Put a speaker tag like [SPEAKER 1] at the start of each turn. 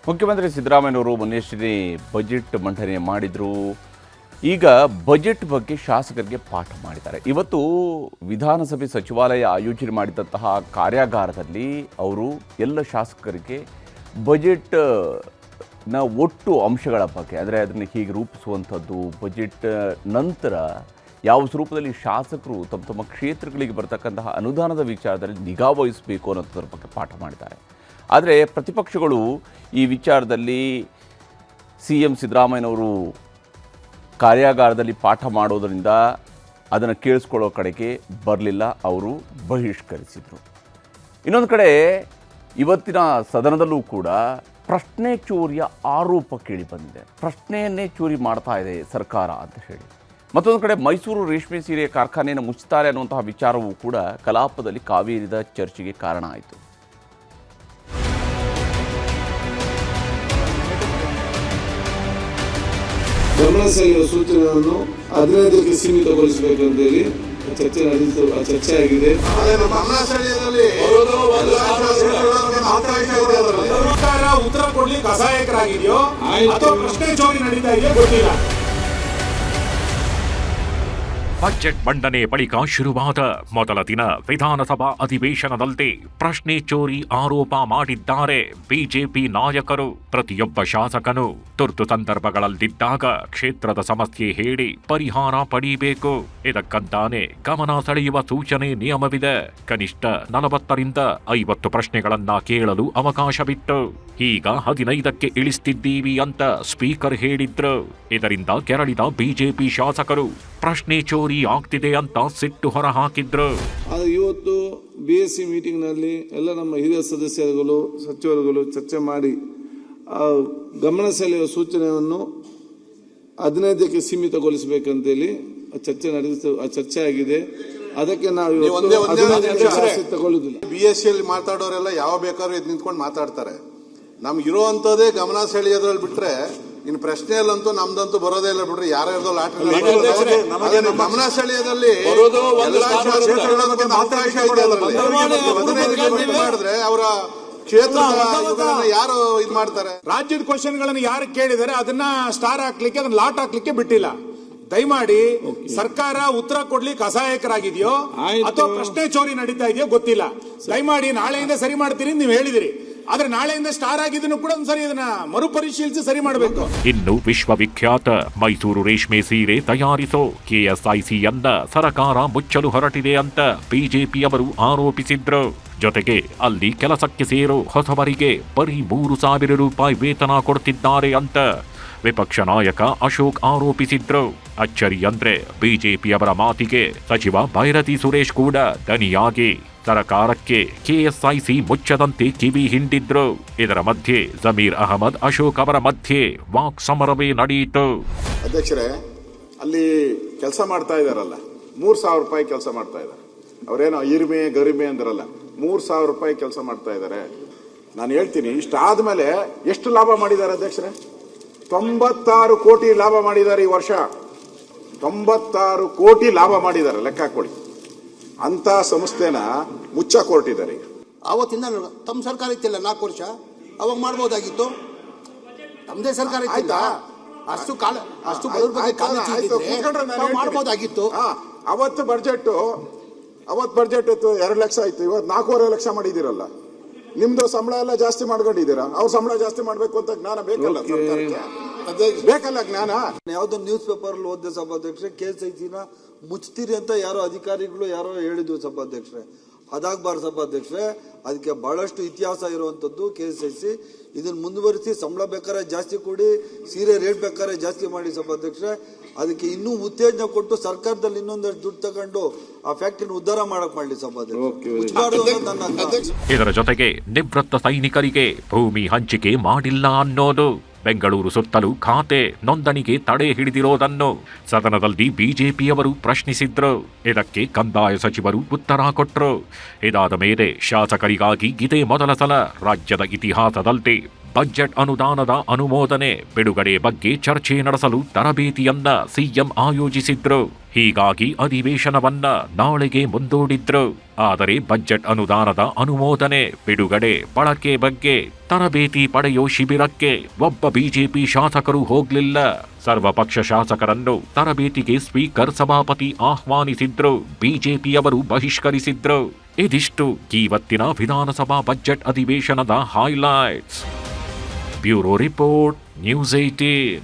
[SPEAKER 1] ಮುಖ್ಯಮಂತ್ರಿ ಸಿದ್ದರಾಮಯ್ಯನವರು ಮೊನ್ನೆಯಷ್ಟೇ ಬಜೆಟ್ ಮಂಡನೆ ಮಾಡಿದರು. ಈಗ ಬಜೆಟ್ ಬಗ್ಗೆ ಶಾಸಕರಿಗೆ ಪಾಠ ಮಾಡಿದ್ದಾರೆ. ಇವತ್ತು ವಿಧಾನಸಭೆ ಸಚಿವಾಲಯ ಆಯೋಜನೆ ಮಾಡಿದಂತಹ ಕಾರ್ಯಾಗಾರದಲ್ಲಿ ಅವರು ಎಲ್ಲ ಶಾಸಕರಿಗೆ ಬಜೆಟ್ನ ಒಟ್ಟು ಅಂಶಗಳ ಬಗ್ಗೆ, ಅಂದರೆ ಅದನ್ನು ಹೀಗೆ ರೂಪಿಸುವಂಥದ್ದು, ಬಜೆಟ್ ನಂತರ ಯಾವ ಸ್ವರೂಪದಲ್ಲಿ ಶಾಸಕರು ತಮ್ಮ ತಮ್ಮ ಕ್ಷೇತ್ರಗಳಿಗೆ ಬರ್ತಕ್ಕಂತಹ ಅನುದಾನದ ವಿಚಾರದಲ್ಲಿ ನಿಗಾ ವಹಿಸಬೇಕು ಅನ್ನೋದ್ರ ಬಗ್ಗೆ ಪಾಠ ಮಾಡಿದ್ದಾರೆ. ಆದರೆ ಪ್ರತಿಪಕ್ಷಗಳು ಈ ವಿಚಾರದಲ್ಲಿ CM ಸಿದ್ದರಾಮಯ್ಯನವರು ಕಾರ್ಯಾಗಾರದಲ್ಲಿ ಪಾಠ ಮಾಡೋದರಿಂದ ಅದನ್ನು ಕೇಳಿಸ್ಕೊಳ್ಳೋ ಕಡೆಗೆ ಬರಲಿಲ್ಲ, ಅವರು ಬಹಿಷ್ಕರಿಸಿದರು. ಇನ್ನೊಂದು ಕಡೆ ಇವತ್ತಿನ ಸದನದಲ್ಲೂ ಕೂಡ ಪ್ರಶ್ನೆ ಚೋರಿಯ ಆರೋಪ ಕೇಳಿ ಬಂದಿದೆ. ಪ್ರಶ್ನೆಯನ್ನೇ ಚೋರಿ ಮಾಡ್ತಾ ಇದೆ ಸರ್ಕಾರ ಅಂತ ಹೇಳಿ. ಮತ್ತೊಂದು ಕಡೆ ಮೈಸೂರು ರೇಷ್ಮೆ ಸೀರೆ ಕಾರ್ಖಾನೆಯನ್ನು ಮುಚ್ಚುತ್ತಾರೆ ಅನ್ನುವಂತಹ ವಿಚಾರವೂ ಕೂಡ ಕಲಾಪದಲ್ಲಿ ಕಾವೇರಿದ ಚರ್ಚೆಗೆ ಕಾರಣ ಆಯಿತು.
[SPEAKER 2] ಗಮನ ಸೆಳೆಯುವ ಸೂಚನೆಯನ್ನು 15ಕ್ಕೆ ಸೀಮಿತಗೊಳಿಸಬೇಕೆಂದೇಳಿ ಚರ್ಚೆ ಆಗಿದೆ.
[SPEAKER 3] ಉತ್ತರ ಕೊಡ್ಲಿಕ್ಕೆ ಅಸಹಾಯಕರಾಗಿದೆಯೋ ಅಥವಾ ಪ್ರಶ್ನೆ ಚೋರಿ ನಡೀತಾ ಇದೆಯೋ ಗೊತ್ತಿಲ್ಲ.
[SPEAKER 4] ಬಜೆಟ್ ಮಂಡನೆ ಬಳಿಕ ಶುರುವಾದ ಮೊದಲ ದಿನ ವಿಧಾನಸಭಾ ಅಧಿವೇಶನದಲ್ಲಿ ಪ್ರಶ್ನೆ ಚೋರಿ ಆರೋಪ ಮಾಡಿದ್ದಾರೆ ಬಿಜೆಪಿ ನಾಯಕರು. ಪ್ರತಿಯೊಬ್ಬ ಶಾಸಕನು ತುರ್ತು ಸಂದರ್ಭಗಳಲ್ಲಿದ್ದಾಗ ಕ್ಷೇತ್ರದ ಸಮಸ್ಯೆ ಹೇಳಿ ಪರಿಹಾರ ಪಡೆಯಬೇಕು. ಇದಕ್ಕಂತಾನೆ ಗಮನ ಸೆಳೆಯುವ ಸೂಚನೆ ನಿಯಮವಿದೆ. ಕನಿಷ್ಠ 40ರಿಂದ 50 ಪ್ರಶ್ನೆಗಳನ್ನ ಕೇಳಲು ಅವಕಾಶವಿತ್ತು. ಈಗ 15ಕ್ಕೆ ಇಳಿಸ್ತಿದ್ದೀವಿ ಅಂತ ಸ್ಪೀಕರ್ ಹೇಳಿದ್ರು. ಇದರಿಂದ ಕೆರಳಿದ ಬಿಜೆಪಿ ಶಾಸಕರು ಪ್ರಶ್ನೆ ಚೋರಿ ಆಗ್ತಿದೆ ಅಂತ ಸಿಟ್ಟು ಹೊರಹಾಕಿದ್ರು.
[SPEAKER 2] ಇವತ್ತು BSc ಮೀಟಿಂಗ್ ನಲ್ಲಿ ಎಲ್ಲ ನಮ್ಮ ಹಿರಿಯ ಸದಸ್ಯರುಗಳು, ಸಚಿವರುಗಳು ಚರ್ಚೆ ಮಾಡಿ ಗಮನ ಸೆಳೆಯುವ ಸೂಚನೆಯನ್ನು 15ಕ್ಕೆ ಸೀಮಿತಗೊಳಿಸಬೇಕಂತೇಳಿ ಚರ್ಚೆ ಆಗಿದೆ. ಅದಕ್ಕೆ ನಾವು ತಗೊಳ್ಳುದಿಲ್ಲ.
[SPEAKER 5] BSc ಅಲ್ಲಿ ಮಾತಾಡೋರೆಲ್ಲ ಯಾವ ಬೇಕಾದ್ರೂ ಎದ್ದು ನಿಂತ್ಕೊಂಡು ಮಾತಾಡ್ತಾರೆ. ನಮ್ಗೆ ಇರೋವಂಥದ್ದೇ ಗಮನ ಸೆಳೆಯೋದ್ರಲ್ಲಿ ಬಿಟ್ರೆ ಇನ್ನು ಪ್ರಶ್ನೆಯಲ್ಲಂತೂ ನಮ್ದಂತೂ ಬರೋದೇ ಇಲ್ಲ ಬಿಡ್ರಿ. ಯಾರ್ಯಾರ್ದೋ ಲಾಟ್ರಿ ಗಮನ ಸೆಳೆಯೋದಲ್ಲಿ ಮಾಡಿದ್ರೆ ಅವರ ಕ್ಷೇತ್ರ ಯಾರು ಇದ್ ಮಾಡ್ತಾರೆ.
[SPEAKER 3] ರಾಜ್ಯದ ಕ್ವಶನ್ ಗಳನ್ನು ಯಾರು ಕೇಳಿದರೆ ಅದನ್ನ ಸ್ಟಾರ್ ಹಾಕ್ಲಿಕ್ಕೆ, ಅದನ್ನ ಲಾಟ್ ಹಾಕ್ಲಿಕ್ಕೆ ಬಿಟ್ಟಿಲ್ಲ. ದಯಮಾಡಿ ಸರ್ಕಾರ ಉತ್ತರ ಕೊಡ್ಲಿಕ್ಕೆ ಅಸಹಾಯಕರಾಗಿದೆಯೋ ಅಥವಾ ಪ್ರಶ್ನೆ ಚೋರಿ ನಡೀತಾ ಇದೆಯೋ ಗೊತ್ತಿಲ್ಲ. ದಯಮಾಡಿ ನಾಳೆಯಿಂದ ಸರಿ ಮಾಡ್ತೀರಿ ನೀವು ಹೇಳಿದಿರಿ. ಆದ್ರೆ ನಾಳೆಯಿಂದ ಸ್ಟಾರ್ ಆಗಿದ್ದನ್ನು ಕೂಡ ಒಂದ್ಸರಿ ಇದನ್ನ ಮರುಪರಿಶೀಲಿಸಿ ಸರಿ ಮಾಡಬೇಕು.
[SPEAKER 4] ಇನ್ನು ವಿಶ್ವವಿಖ್ಯಾತ ಮೈಸೂರು ರೇಷ್ಮೆ ಸೀರೆ ತಯಾರಿಸೋ KSICಯನ್ನ ಸರ್ಕಾರ ಮುಚ್ಚಲು ಹೊರಟಿದೆ ಅಂತ ಬಿಜೆಪಿಯವರು ಆರೋಪಿಸಿದ್ರು. ಜೊತೆಗೆ ಅಲ್ಲಿ ಕೆಲಸಕ್ಕೆ ಸೇರೋ ಹೊಸಬರಿಗೆ ಬರೀ 3,000 ರೂಪಾಯಿ ವೇತನ ಕೊಡ್ತಿದ್ದಾರೆ ಅಂತ ವಿಪಕ್ಷ ನಾಯಕ ಅಶೋಕ್ ಆರೋಪಿಸಿದ್ರು. ಅಚ್ಚರಿ ಅಂದ್ರೆ ಬಿಜೆಪಿಯವರ ಮಾತಿಗೆ ಸಚಿವ ಭೈರತಿ ಸುರೇಶ್ ಕೂಡ ದನಿಯಾಗಿ ಸರ್ಕಾರಕ್ಕೆ KSIC ಮುಚ್ಚದಂತೆ ಕಿವಿ ಹಿಂಡಿದ್ರು. ಇದರ ಮಧ್ಯೆ ಜಮೀರ್ ಅಹಮದ್ ಅಶೋಕ್ ಅವರ ಮಧ್ಯೆ ವಾಕ್ ಸಮರವೇ ನಡೆಯಿತು.
[SPEAKER 5] ಅಧ್ಯಕ್ಷರೇ, ಅಲ್ಲಿ ಕೆಲಸ ಮಾಡ್ತಾ ಇದಾರಲ್ಲ, 3,000 ರೂಪಾಯಿ ಕೆಲಸ ಮಾಡ್ತಾ ಇದ್ದಾರೆ. ಅವರೇನೋ ಇರ್ಮೆ ಗರಿಮೆ ಅಂದ್ರಲ್ಲ, 3,000 ರೂಪಾಯಿ ಕೆಲಸ ಮಾಡ್ತಾ ಇದ್ದಾರೆ. ನಾನು ಹೇಳ್ತೀನಿ, ಇಷ್ಟಾದ್ಮೇಲೆ ಎಷ್ಟು ಲಾಭ ಮಾಡಿದ್ದಾರೆ ಅಧ್ಯಕ್ಷರೇ? 96 ಕೋಟಿ ಲಾಭ ಮಾಡಿದ್ದಾರೆ ಈ ವರ್ಷ. 96 ಕೋಟಿ ಲಾಭ ಮಾಡಿದ್ದಾರೆ, ಲೆಕ್ಕ ಹಾಕೊಳ್ಳಿ. ಅಂತ ಸಂಸ್ಥೆನ ಮುಚ್ಚಕ್ ಹೊರಟಿದ್ದಾರೆ.
[SPEAKER 6] ಅವತ್ತಿಂದ ತಮ್ಮ ಸರ್ಕಾರ ಇತ್ತಿಲ್ಲ 4 ವರ್ಷ, ಅವಾಗ ಮಾಡ್ಬೋದಾಗಿತ್ತು. ತಮ್ಮದೇ ಸರ್ಕಾರ ಇತ್ತಿಲ್ಲ, ಅಷ್ಟು ಬಡವ್ರ ಬಗ್ಗೆ ಮಾಡ್ಬೋದಾಗಿತ್ತು.
[SPEAKER 5] ಅವತ್ತು ಬಡ್ಜೆಟ್ ಇತ್ತು 2 ಲಕ್ಷ ಆಯ್ತು. ಇವತ್ತು 4.5 ಲಕ್ಷ ಮಾಡಿದಿರಲ್ಲ. ನಿಮ್ದು ಸಂಬಳ ಎಲ್ಲ ಜಾಸ್ತಿ ಮಾಡ್ಕೊಂಡಿದ್ದೀರಾ. ಅವ್ರ ಸಂಬಳ ಜಾಸ್ತಿ ಮಾಡ್ಬೇಕು ಅಂತ ಜ್ಞಾನ ಬೇಕಲ್ಲ ಸರ್ಕಾರಕ್ಕೆ? ಬೇಕಲ್ಲ ಜ್ಞಾನ.
[SPEAKER 7] ಯಾವ್ದೋ ನ್ಯೂಸ್ ಪೇಪರ್ ಓದಿದೆ ಸಭಾಧ್ಯಕ್ಷರೇ, KSICನ ಮುಚ್ತೀರಿ ಅಂತ ಯಾರೋ ಅಧಿಕಾರಿಗಳು ಹೇಳಿದ್ರು ಸಭಾಧ್ಯಕ್ಷರೇ. ಅದಾಗಬಾರ್ದು ಸಭಾಧ್ಯಕ್ಷರೇ. ಅದಕ್ಕೆ ಬಹಳಷ್ಟು ಇತಿಹಾಸ ಇರುವಂತದ್ದು KSIC. ಇದನ್ನ ಮುಂದುವರಿಸಿ ಸಂಬಳ ಬೇಕಾದ್ರೆ ಜಾಸ್ತಿ ಕೊಡಿ, ಸೀರೆ ರೇಟ್ ಬೇಕಾದ್ರೆ ಜಾಸ್ತಿ ಮಾಡಿ ಸಭಾಧ್ಯಕ್ಷರೇ. ಅದಕ್ಕೆ ಇನ್ನೂ ಉತ್ತೇಜನ ಕೊಟ್ಟು ಸರ್ಕಾರದಲ್ಲಿ ಇನ್ನೊಂದಷ್ಟು ದುಡ್ಡು ತಗೊಂಡು ಆ ಫ್ಯಾಕ್ಟರಿನ ಉದ್ಧಾರ ಮಾಡಕ್ ಮಾಡಲಿ ಸಭಾಧ್ಯಕ್ಷರೇ.
[SPEAKER 4] ಇದರ ಜೊತೆಗೆ ನಿವೃತ್ತ ಸೈನಿಕರಿಗೆ ಭೂಮಿ ಹಂಚಿಕೆ ಮಾಡಿಲ್ಲ ಅನ್ನೋದು, ಬೆಂಗಳೂರು ಸುತ್ತಲೂ ಖಾತೆ ನೋಂದಣಿಗೆ ತಡೆ ಹಿಡಿದಿರೋದನ್ನು ಸದನದಲ್ಲಿ ಬಿಜೆಪಿಯವರು ಪ್ರಶ್ನಿಸಿದ್ರು. ಇದಕ್ಕೆ ಕಂದಾಯ ಸಚಿವರು ಉತ್ತರ ಕೊಟ್ಟರು. ಇದಾದ ಮೇಲೆ ಶಾಸಕರಿಗಾಗಿ ಇದೇ ಮೊದಲ ಸಲ ರಾಜ್ಯದ ಇತಿಹಾಸದಲ್ಲಿ ಬಜೆಟ್ ಅನುದಾನದ ಅನುಮೋದನೆ ಬಿಡುಗಡೆ ಬಗ್ಗೆ ಚರ್ಚೆ ನಡೆಸಲು ತರಬೇತಿಯನ್ನ CM ಆಯೋಜಿಸಿದ್ರು. ಹೀಗಾಗಿ ಅಧಿವೇಶನವನ್ನ ನಾಳೆಗೆ ಮುಂದೂಡಿದ್ರು. ಆದರೆ ಬಜೆಟ್ ಅನುದಾನದ ಅನುಮೋದನೆ, ಬಿಡುಗಡೆ, ಬಳಕೆ ಬಗ್ಗೆ ತರಬೇತಿ ಪಡೆಯೋ ಶಿಬಿರಕ್ಕೆ ಒಬ್ಬ ಬಿಜೆಪಿ ಶಾಸಕರು ಹೋಗ್ಲಿಲ್ಲ. ಸರ್ವಪಕ್ಷ ಶಾಸಕರನ್ನು ತರಬೇತಿಗೆ ಸ್ಪೀಕರ್ ಸಭಾಪತಿ ಆಹ್ವಾನಿಸಿದ್ರು, ಬಿಜೆಪಿಯವರು ಬಹಿಷ್ಕರಿಸಿದ್ರು. ಇದಿಷ್ಟು ಇವತ್ತಿನ ವಿಧಾನಸಭಾ ಬಜೆಟ್ ಅಧಿವೇಶನದ ಹೈಲೈಟ್ಸ್. Bureau report, news 18.